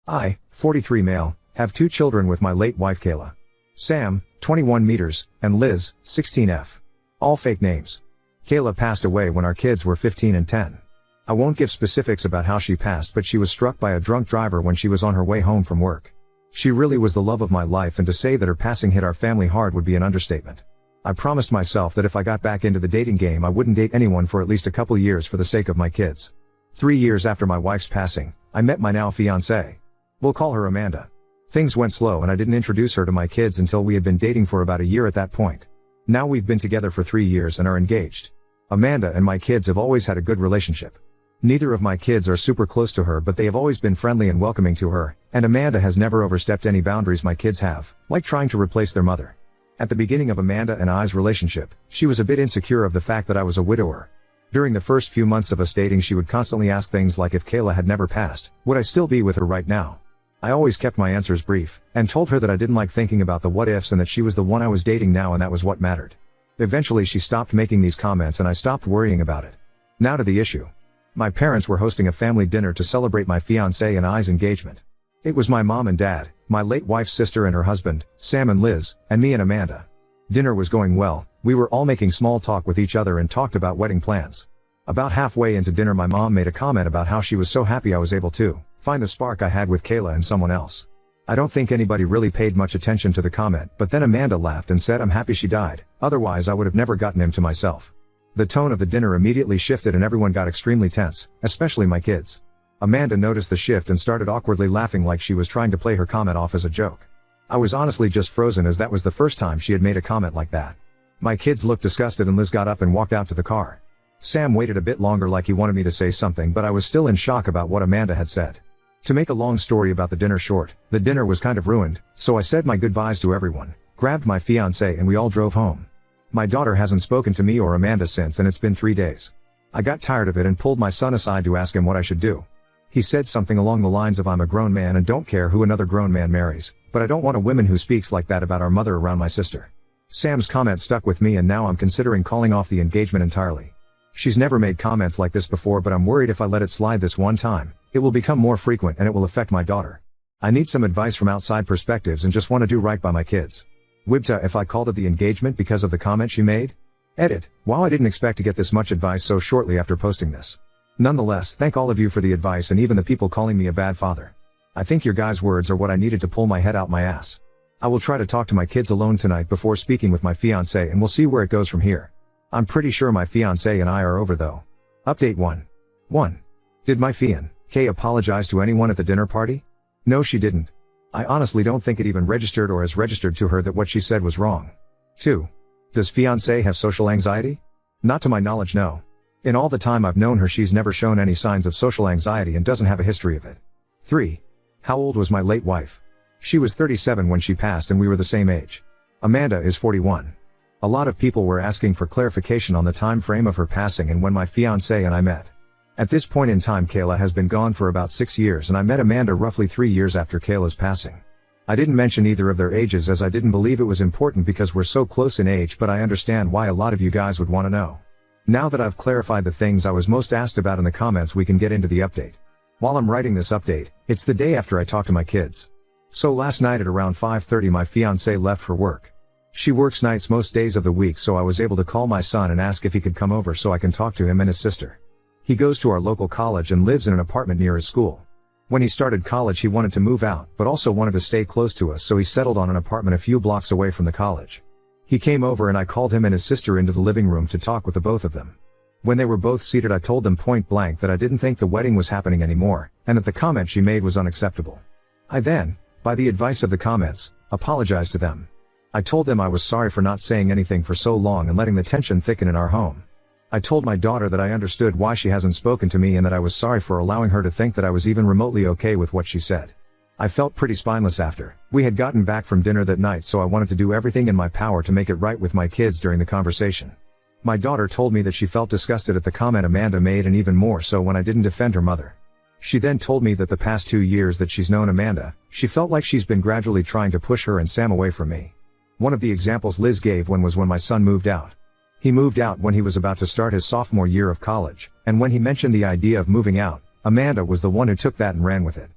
I, 43 male, have 2 children with my late wife Kayla. Sam, 21 meters, and Liz, 16F. All fake names. Kayla passed away when our kids were 15 and 10. I won't give specifics about how she passed, but she was struck by a drunk driver when she was on her way home from work. She really was the love of my life, and to say that her passing hit our family hard would be an understatement. I promised myself that if I got back into the dating game I wouldn't date anyone for at least a couple years for the sake of my kids. 3 years after my wife's passing, I met my now fiancée. We'll call her Amanda. Things went slow and I didn't introduce her to my kids until we had been dating for about a year at that point. Now we've been together for 3 years and are engaged. Amanda and my kids have always had a good relationship. Neither of my kids are super close to her, but they have always been friendly and welcoming to her, and Amanda has never overstepped any boundaries my kids have, like trying to replace their mother. At the beginning of Amanda and I's relationship, she was a bit insecure of the fact that I was a widower. During the first few months of us dating, she would constantly ask things like if Kayla had never passed, would I still be with her right now? I always kept my answers brief, and told her that I didn't like thinking about the what ifs and that she was the one I was dating now and that was what mattered. Eventually she stopped making these comments and I stopped worrying about it. Now to the issue. My parents were hosting a family dinner to celebrate my fiancé and I's engagement. It was my mom and dad, my late wife's sister and her husband, Sam and Liz, and me and Amanda. Dinner was going well, we were all making small talk with each other and talked about wedding plans. About halfway into dinner my mom made a comment about how she was so happy I was able to find the spark I had with Kayla and someone else. I don't think anybody really paid much attention to the comment, but then Amanda laughed and said I'm happy she died, otherwise I would have never gotten him to myself. The tone of the dinner immediately shifted and everyone got extremely tense, especially my kids. Amanda noticed the shift and started awkwardly laughing like she was trying to play her comment off as a joke. I was honestly just frozen as that was the first time she had made a comment like that. My kids looked disgusted and Liz got up and walked out to the car. Sam waited a bit longer like he wanted me to say something, but I was still in shock about what Amanda had said. To make a long story about the dinner short, the dinner was kind of ruined, so I said my goodbyes to everyone, grabbed my fiancé and we all drove home. My daughter hasn't spoken to me or Amanda since and it's been 3 days. I got tired of it and pulled my son aside to ask him what I should do. He said something along the lines of I'm a grown man and don't care who another grown man marries, but I don't want a woman who speaks like that about our mother around my sister. Sam's comment stuck with me and now I'm considering calling off the engagement entirely. She's never made comments like this before, but I'm worried if I let it slide this one time, it will become more frequent and it will affect my daughter. I need some advice from outside perspectives and just want to do right by my kids. Wibta if I called it the engagement because of the comment she made? Edit. Wow, I didn't expect to get this much advice so shortly after posting this. Nonetheless, thank all of you for the advice and even the people calling me a bad father. I think your guys' words are what I needed to pull my head out my ass. I will try to talk to my kids alone tonight before speaking with my fiancé and we'll see where it goes from here. I'm pretty sure my fiancé and I are over though. Update 1. Did my fiancé apologize to anyone at the dinner party? No, she didn't. I honestly don't think it even registered or has registered to her that what she said was wrong. 2. Does fiancé have social anxiety? Not to my knowledge, no. In all the time I've known her she's never shown any signs of social anxiety and doesn't have a history of it. 3. How old was my late wife? She was 37 when she passed and we were the same age. Amanda is 41. A lot of people were asking for clarification on the time frame of her passing and when my fiancé and I met. At this point in time Kayla has been gone for about 6 years and I met Amanda roughly 3 years after Kayla's passing. I didn't mention either of their ages as I didn't believe it was important because we're so close in age, but I understand why a lot of you guys would want to know. Now that I've clarified the things I was most asked about in the comments, we can get into the update. While I'm writing this update, it's the day after I talked to my kids. So last night at around 5:30 my fiancé left for work. She works nights most days of the week, so I was able to call my son and ask if he could come over so I can talk to him and his sister. He goes to our local college and lives in an apartment near his school. When he started college he wanted to move out, but also wanted to stay close to us, so he settled on an apartment a few blocks away from the college. He came over and I called him and his sister into the living room to talk with the both of them. When they were both seated I told them point blank that I didn't think the wedding was happening anymore, and that the comment she made was unacceptable. I then, by the advice of the comments, apologized to them. I told them I was sorry for not saying anything for so long and letting the tension thicken in our home. I told my daughter that I understood why she hasn't spoken to me and that I was sorry for allowing her to think that I was even remotely okay with what she said. I felt pretty spineless after we had gotten back from dinner that night, so I wanted to do everything in my power to make it right with my kids during the conversation. My daughter told me that she felt disgusted at the comment Amanda made and even more so when I didn't defend her mother. She then told me that the past 2 years that she's known Amanda, she felt like she's been gradually trying to push her and Sam away from me. One of the examples Liz gave was when my son moved out. He moved out when he was about to start his sophomore year of college, and when he mentioned the idea of moving out, Amanda was the one who took that and ran with it.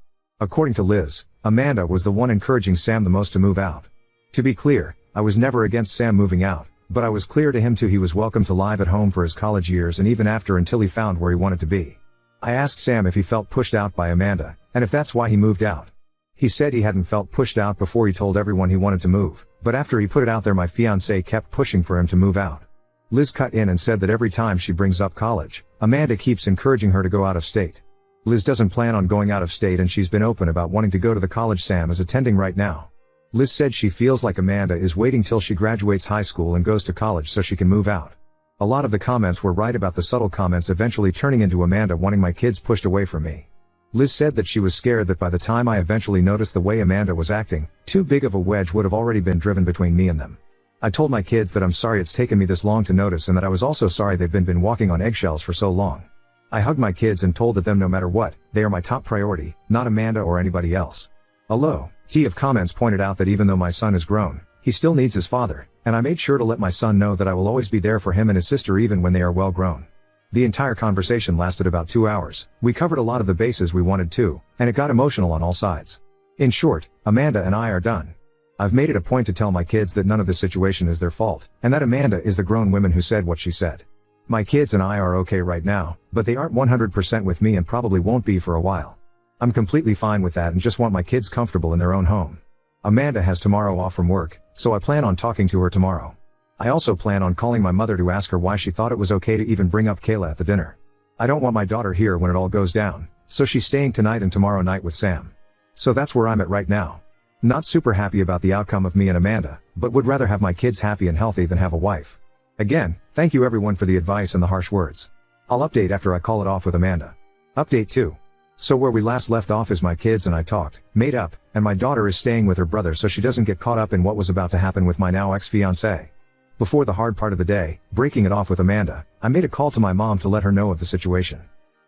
According to Liz, Amanda was the one encouraging Sam the most to move out. To be clear, I was never against Sam moving out, but I was clear to him too he was welcome to live at home for his college years and even after until he found where he wanted to be. I asked Sam if he felt pushed out by Amanda, and if that's why he moved out. He said he hadn't felt pushed out before he told everyone he wanted to move, but after he put it out there my fiancée kept pushing for him to move out. Liz cut in and said that every time she brings up college, Amanda keeps encouraging her to go out of state. Liz doesn't plan on going out of state and she's been open about wanting to go to the college Sam is attending right now. Liz said she feels like Amanda is waiting till she graduates high school and goes to college so she can move out. A lot of the comments were right about the subtle comments eventually turning into Amanda wanting my kids pushed away from me. Liz said that she was scared that by the time I eventually noticed the way Amanda was acting, too big of a wedge would have already been driven between me and them. I told my kids that I'm sorry it's taken me this long to notice and that I was also sorry they've been walking on eggshells for so long. I hugged my kids and told them no matter what, they are my top priority, not Amanda or anybody else. A low T of comments pointed out that even though my son is grown, he still needs his father, and I made sure to let my son know that I will always be there for him and his sister even when they are well grown. The entire conversation lasted about 2 hours. We covered a lot of the bases we wanted to, and it got emotional on all sides. In short, Amanda and I are done. I've made it a point to tell my kids that none of this situation is their fault, and that Amanda is the grown woman who said what she said. My kids and I are okay right now, but they aren't 100% with me and probably won't be for a while. I'm completely fine with that and just want my kids comfortable in their own home. Amanda has tomorrow off from work, so I plan on talking to her tomorrow. I also plan on calling my mother to ask her why she thought it was okay to even bring up Kayla at the dinner. I don't want my daughter here when it all goes down, so she's staying tonight and tomorrow night with Sam. So that's where I'm at right now. Not super happy about the outcome of me and Amanda, but would rather have my kids happy and healthy than have a wife. Again, thank you everyone for the advice and the harsh words. I'll update after I call it off with Amanda. Update 2. So where we last left off is my kids and I talked, made up, and my daughter is staying with her brother so she doesn't get caught up in what was about to happen with my now ex-fiancé. Before the hard part of the day, breaking it off with Amanda, I made a call to my mom to let her know of the situation.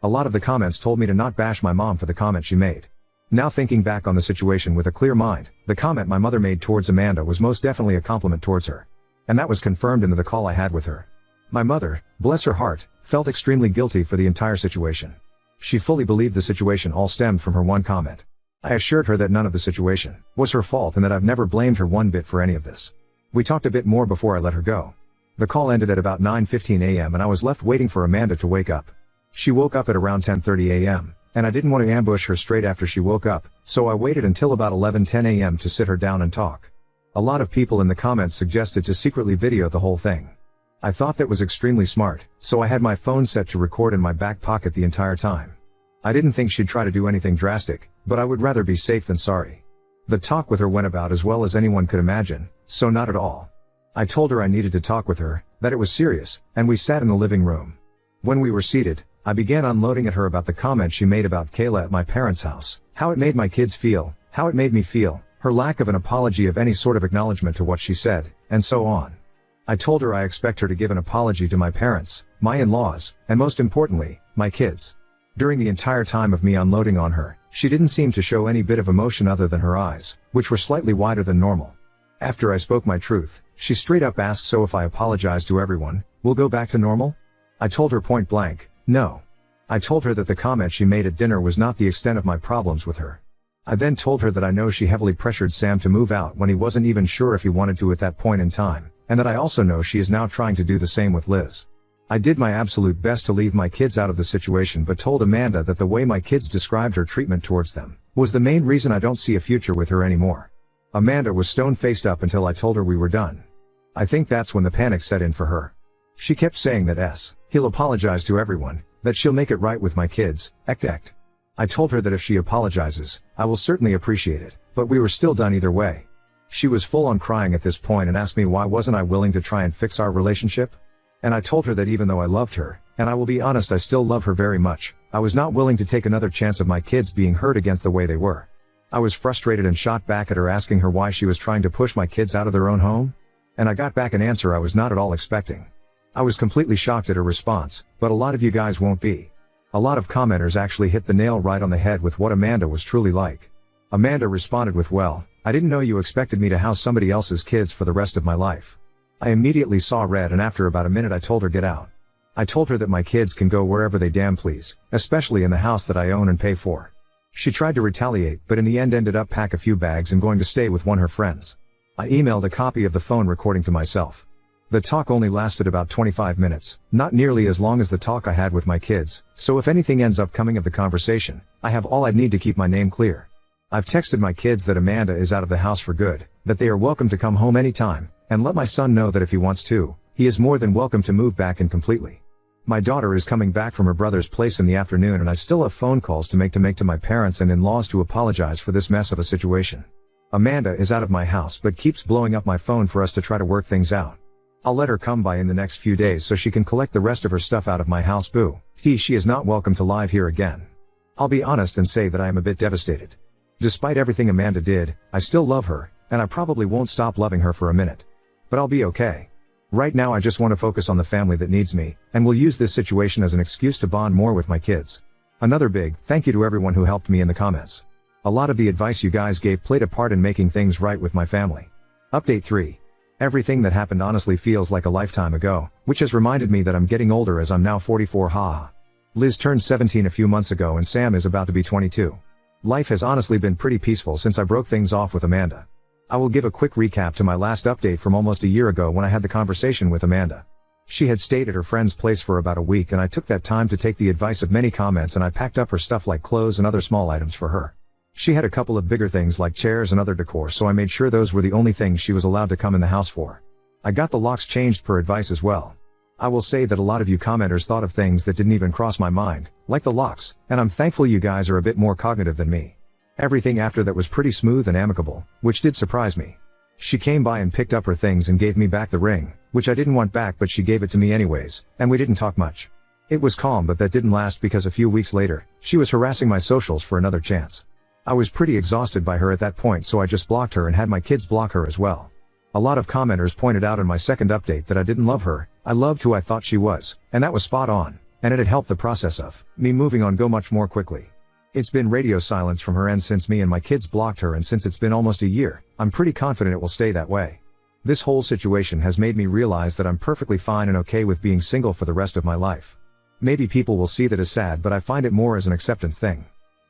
A lot of the comments told me to not bash my mom for the comment she made. Now thinking back on the situation with a clear mind, the comment my mother made towards Amanda was most definitely a compliment towards her. And that was confirmed in the call I had with her. My mother, bless her heart, felt extremely guilty for the entire situation. She fully believed the situation all stemmed from her one comment. I assured her that none of the situation was her fault and that I've never blamed her one bit for any of this. We talked a bit more before I let her go. The call ended at about 9:15 a.m. and I was left waiting for Amanda to wake up. She woke up at around 10:30 a.m., and I didn't want to ambush her straight after she woke up, so I waited until about 11:10 a.m. to sit her down and talk. A lot of people in the comments suggested to secretly video the whole thing. I thought that was extremely smart, so I had my phone set to record in my back pocket the entire time. I didn't think she'd try to do anything drastic, but I would rather be safe than sorry. The talk with her went about as well as anyone could imagine, so not at all. I told her I needed to talk with her, that it was serious, and we sat in the living room. When we were seated, I began unloading at her about the comment she made about Kayla at my parents' house, how it made my kids feel, how it made me feel, her lack of an apology of any sort of acknowledgement to what she said, and so on. I told her I expect her to give an apology to my parents, my in-laws, and most importantly, my kids. During the entire time of me unloading on her, she didn't seem to show any bit of emotion other than her eyes, which were slightly wider than normal. After I spoke my truth, she straight up asked, so if I apologize to everyone, we'll go back to normal? I told her point blank, no. I told her that the comment she made at dinner was not the extent of my problems with her. I then told her that I know she heavily pressured Sam to move out when he wasn't even sure if he wanted to at that point in time, and that I also know she is now trying to do the same with Liz. I did my absolute best to leave my kids out of the situation but told Amanda that the way my kids described her treatment towards them was the main reason I don't see a future with her anymore. Amanda was stone-faced up until I told her we were done. I think that's when the panic set in for her. She kept saying that he'll apologize to everyone, that she'll make it right with my kids, ect. I told her that if she apologizes, I will certainly appreciate it, but we were still done either way. She was full on crying at this point and asked me why wasn't I willing to try and fix our relationship? And I told her that even though I loved her, and I will be honest I still love her very much, I was not willing to take another chance of my kids being hurt against the way they were. I was frustrated and shot back at her asking her why she was trying to push my kids out of their own home? And I got back an answer I was not at all expecting. I was completely shocked at her response, but a lot of you guys won't be. A lot of commenters actually hit the nail right on the head with what Amanda was truly like. Amanda responded with, well, I didn't know you expected me to house somebody else's kids for the rest of my life. I immediately saw red and after about a minute I told her get out. I told her that my kids can go wherever they damn please, especially in the house that I own and pay for. She tried to retaliate, but in the end ended up pack a few bags and going to stay with one of her friends. I emailed a copy of the phone recording to myself. The talk only lasted about 25 minutes, not nearly as long as the talk I had with my kids, so if anything ends up coming of the conversation, I have all I'd need to keep my name clear. I've texted my kids that Amanda is out of the house for good, that they are welcome to come home anytime, and let my son know that if he wants to, he is more than welcome to move back in completely. My daughter is coming back from her brother's place in the afternoon and I still have phone calls to make to my parents and in-laws to apologize for this mess of a situation. Amanda is out of my house but keeps blowing up my phone for us to try to work things out. I'll let her come by in the next few days so she can collect the rest of her stuff out of my house. She is not welcome to live here again. I'll be honest and say that I am a bit devastated. Despite everything Amanda did, I still love her, and I probably won't stop loving her for a minute. But I'll be okay. Right now I just want to focus on the family that needs me, and will use this situation as an excuse to bond more with my kids. Another big thank you to everyone who helped me in the comments. A lot of the advice you guys gave played a part in making things right with my family. Update 3. Everything that happened honestly feels like a lifetime ago, which has reminded me that I'm getting older as I'm now 44. Haha. Liz turned 17 a few months ago and Sam is about to be 22. Life has honestly been pretty peaceful since I broke things off with Amanda. I will give a quick recap to my last update from almost a year ago when I had the conversation with Amanda. She had stayed at her friend's place for about a week and I took that time to take the advice of many comments and I packed up her stuff like clothes and other small items for her. She had a couple of bigger things like chairs and other decor, so I made sure those were the only things she was allowed to come in the house for. I got the locks changed per advice as well. I will say that a lot of you commenters thought of things that didn't even cross my mind, like the locks, and I'm thankful you guys are a bit more cognitive than me. Everything after that was pretty smooth and amicable, which did surprise me. She came by and picked up her things and gave me back the ring, which I didn't want back but she gave it to me anyways, and we didn't talk much. It was calm but that didn't last because a few weeks later, she was harassing my socials for another chance. I was pretty exhausted by her at that point so I just blocked her and had my kids block her as well. A lot of commenters pointed out in my second update that I didn't love her, I loved who I thought she was, and that was spot on, and it had helped the process of me moving on go much more quickly. It's been radio silence from her end since me and my kids blocked her, and since it's been almost a year, I'm pretty confident it will stay that way. This whole situation has made me realize that I'm perfectly fine and okay with being single for the rest of my life. Maybe people will see that as sad, but I find it more as an acceptance thing.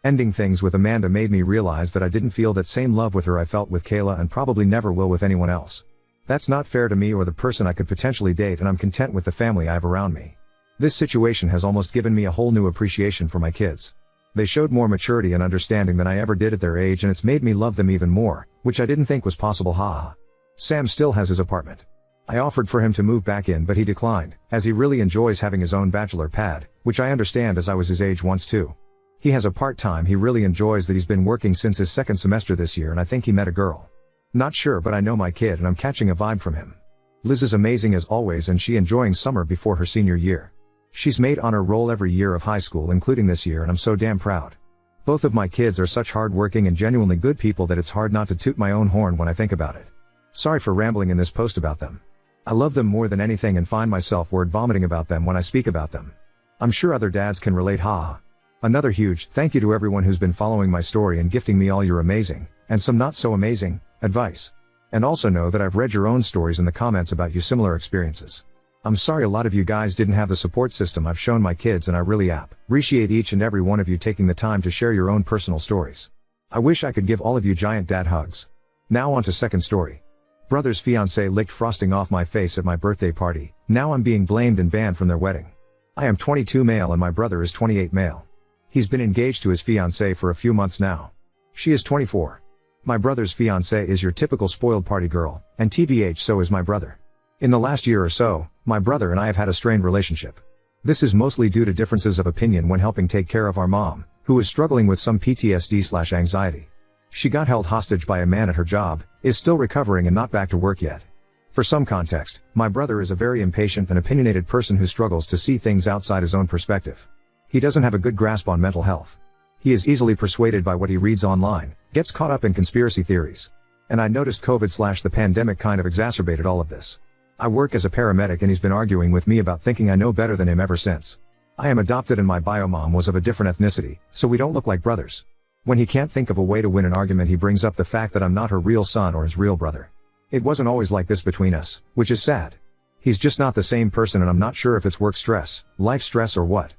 Ending things with Amanda made me realize that I didn't feel that same love with her I felt with Kayla and probably never will with anyone else. That's not fair to me or the person I could potentially date, and I'm content with the family I have around me. This situation has almost given me a whole new appreciation for my kids. They showed more maturity and understanding than I ever did at their age, and it's made me love them even more, which I didn't think was possible. Haha. Sam still has his apartment. I offered for him to move back in but he declined, as he really enjoys having his own bachelor pad, which I understand as I was his age once too. He has a part-time he really enjoys that he's been working since his second semester this year, and I think he met a girl. Not sure, but I know my kid and I'm catching a vibe from him. Liz is amazing as always and she enjoying summer before her senior year. She's made honor roll every year of high school including this year and I'm so damn proud. Both of my kids are such hard-working and genuinely good people that it's hard not to toot my own horn when I think about it. Sorry for rambling in this post about them. I love them more than anything and find myself word vomiting about them when I speak about them. I'm sure other dads can relate. Haha. Another huge thank you to everyone who's been following my story and gifting me all your amazing, and some not so amazing, advice. And also know that I've read your own stories in the comments about your similar experiences. I'm sorry a lot of you guys didn't have the support system I've shown my kids, and I really appreciate each and every one of you taking the time to share your own personal stories. I wish I could give all of you giant dad hugs. Now on to second story. Brother's fiancée licked frosting off my face at my birthday party. Now I'm being blamed and banned from their wedding. I am 22 male and my brother is 28 male. He's been engaged to his fiancée for a few months now. She is 24. My brother's fiancée is your typical spoiled party girl, and TBH so is my brother. In the last year or so, my brother and I have had a strained relationship. This is mostly due to differences of opinion when helping take care of our mom, who is struggling with some PTSD/anxiety. She got held hostage by a man at her job, is still recovering and not back to work yet. For some context, my brother is a very impatient and opinionated person who struggles to see things outside his own perspective. He doesn't have a good grasp on mental health. He is easily persuaded by what he reads online, gets caught up in conspiracy theories. And I noticed COVID/the pandemic kind of exacerbated all of this. I work as a paramedic and he's been arguing with me about thinking I know better than him ever since. I am adopted and my bio mom was of a different ethnicity, so we don't look like brothers. When he can't think of a way to win an argument, he brings up the fact that I'm not her real son or his real brother. It wasn't always like this between us, which is sad. He's just not the same person and I'm not sure if it's work stress, life stress or what.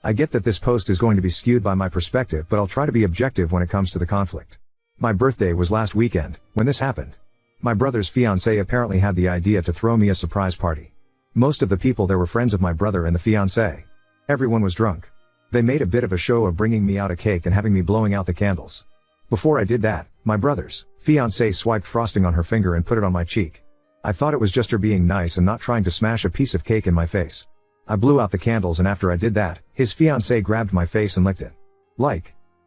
I get that this post is going to be skewed by my perspective, but I'll try to be objective when it comes to the conflict. My birthday was last weekend, when this happened. My brother's fiancée apparently had the idea to throw me a surprise party. Most of the people there were friends of my brother and the fiancée. Everyone was drunk. They made a bit of a show of bringing me out a cake and having me blowing out the candles. Before I did that, my brother's fiancée swiped frosting on her finger and put it on my cheek. I thought it was just her being nice and not trying to smash a piece of cake in my face. I blew out the candles, and after I did that, his fiancée grabbed my face and licked it.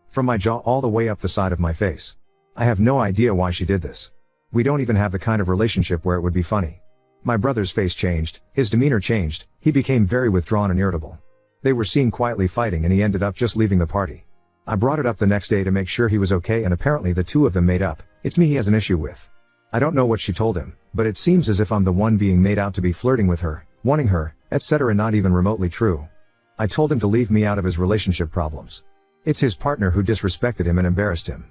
From my jaw all the way up the side of my face. I have no idea why she did this. We don't even have the kind of relationship where it would be funny. My brother's face changed, his demeanor changed, he became very withdrawn and irritable. They were seen quietly fighting and he ended up just leaving the party. I brought it up the next day to make sure he was okay, and apparently the two of them made up. It's me he has an issue with. I don't know what she told him, but it seems as if I'm the one being made out to be flirting with her, wanting her, etc. Not even remotely true. I told him to leave me out of his relationship problems. It's his partner who disrespected him and embarrassed him.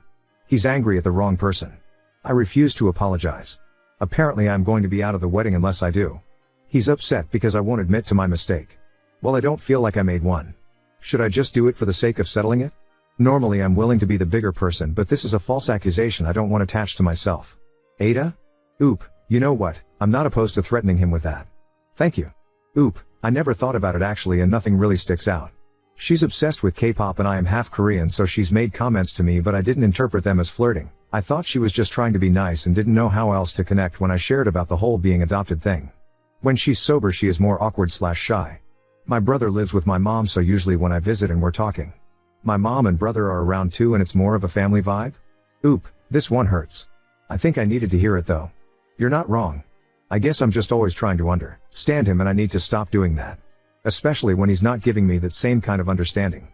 He's angry at the wrong person. I refuse to apologize. Apparently I'm going to be out of the wedding unless I do. He's upset because I won't admit to my mistake. Well, I don't feel like I made one. Should I just do it for the sake of settling it? Normally I'm willing to be the bigger person, but this is a false accusation I don't want attached to myself. Ada? Oop, you know what, I'm not opposed to threatening him with that. Thank you. Oop, I never thought about it actually, and nothing really sticks out. She's obsessed with K-pop and I am half Korean, so she's made comments to me, but I didn't interpret them as flirting. I thought she was just trying to be nice and didn't know how else to connect when I shared about the whole being adopted thing. When she's sober she is more awkward/shy. My brother lives with my mom, so usually when I visit and we're talking, my mom and brother are around too, and it's more of a family vibe. Oop, this one hurts. I think I needed to hear it though. You're not wrong. I guess I'm just always trying to understand him, and I need to stop doing that. Especially when he's not giving me that same kind of understanding.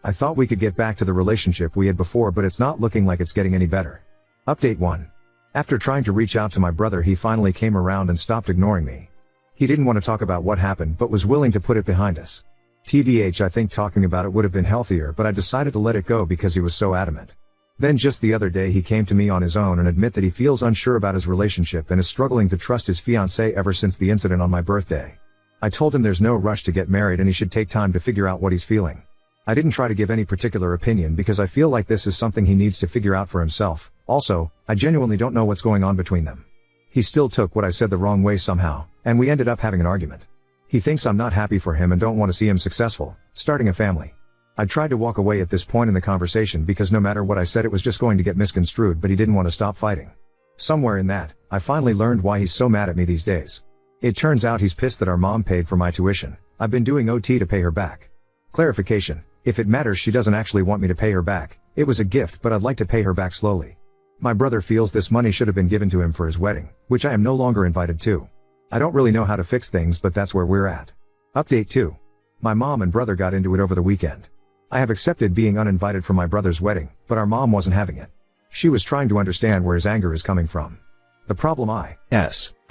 I thought we could get back to the relationship we had before, but it's not looking like it's getting any better. Update 1. After trying to reach out to my brother, he finally came around and stopped ignoring me. He didn't want to talk about what happened but was willing to put it behind us. TBH, I think talking about it would have been healthier, but I decided to let it go because he was so adamant. Then just the other day he came to me on his own and admit that he feels unsure about his relationship and is struggling to trust his fiancée ever since the incident on my birthday. I told him there's no rush to get married and he should take time to figure out what he's feeling. I didn't try to give any particular opinion because I feel like this is something he needs to figure out for himself. Also, I genuinely don't know what's going on between them. He still took what I said the wrong way somehow, and we ended up having an argument. He thinks I'm not happy for him and don't want to see him successful, starting a family. I tried to walk away at this point in the conversation because no matter what I said it was just going to get misconstrued, but he didn't want to stop fighting. Somewhere in that, I finally learned why he's so mad at me these days. It turns out he's pissed that our mom paid for my tuition. I've been doing OT to pay her back. Clarification, if it matters, she doesn't actually want me to pay her back. It was a gift, but I'd like to pay her back slowly. My brother feels this money should have been given to him for his wedding, which I am no longer invited to. I don't really know how to fix things, but that's where we're at. Update 2. My mom and brother got into it over the weekend. I have accepted being uninvited for my brother's wedding, but our mom wasn't having it. She was trying to understand where his anger is coming from. The problem I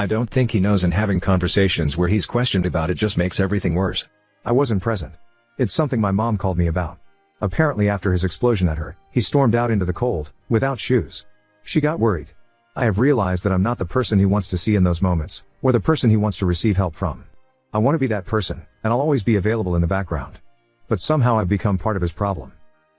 don't think he knows, and having conversations where he's questioned about it just makes everything worse. I wasn't present. It's something my mom called me about. Apparently after his explosion at her, he stormed out into the cold, without shoes. She got worried. I have realized that I'm not the person he wants to see in those moments, or the person he wants to receive help from. I want to be that person, and I'll always be available in the background. But somehow I've become part of his problem.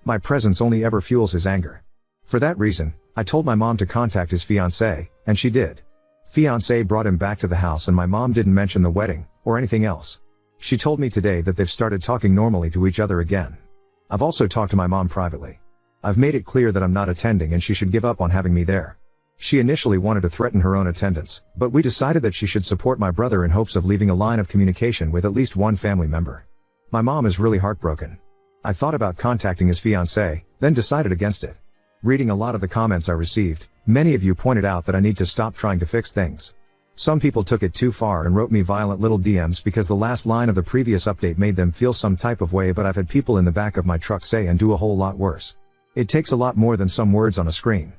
My presence only ever fuels his anger. For that reason, I told my mom to contact his fiancée, and she did. Fiancée brought him back to the house and my mom didn't mention the wedding, or anything else. She told me today that they've started talking normally to each other again. I've also talked to my mom privately. I've made it clear that I'm not attending and she should give up on having me there. She initially wanted to threaten her own attendance, but we decided that she should support my brother in hopes of leaving a line of communication with at least one family member. My mom is really heartbroken. I thought about contacting his fiancée, then decided against it. Reading a lot of the comments I received, many of you pointed out that I need to stop trying to fix things. Some people took it too far and wrote me violent little DMs because the last line of the previous update made them feel some type of way, but I've had people in the back of my truck say and do a whole lot worse. It takes a lot more than some words on a screen.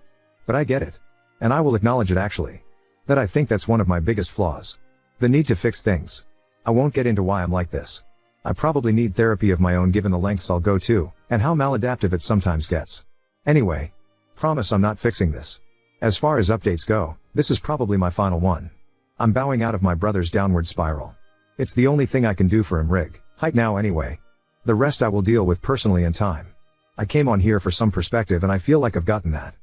But I get it. And I will acknowledge it actually. That I think that's one of my biggest flaws. The need to fix things. I won't get into why I'm like this. I probably need therapy of my own given the lengths I'll go to, and how maladaptive it sometimes gets. Anyway. Promise I'm not fixing this. As far as updates go, this is probably my final one. I'm bowing out of my brother's downward spiral. It's the only thing I can do for him, Rig. Height now anyway. The rest I will deal with personally in time. I came on here for some perspective and I feel like I've gotten that.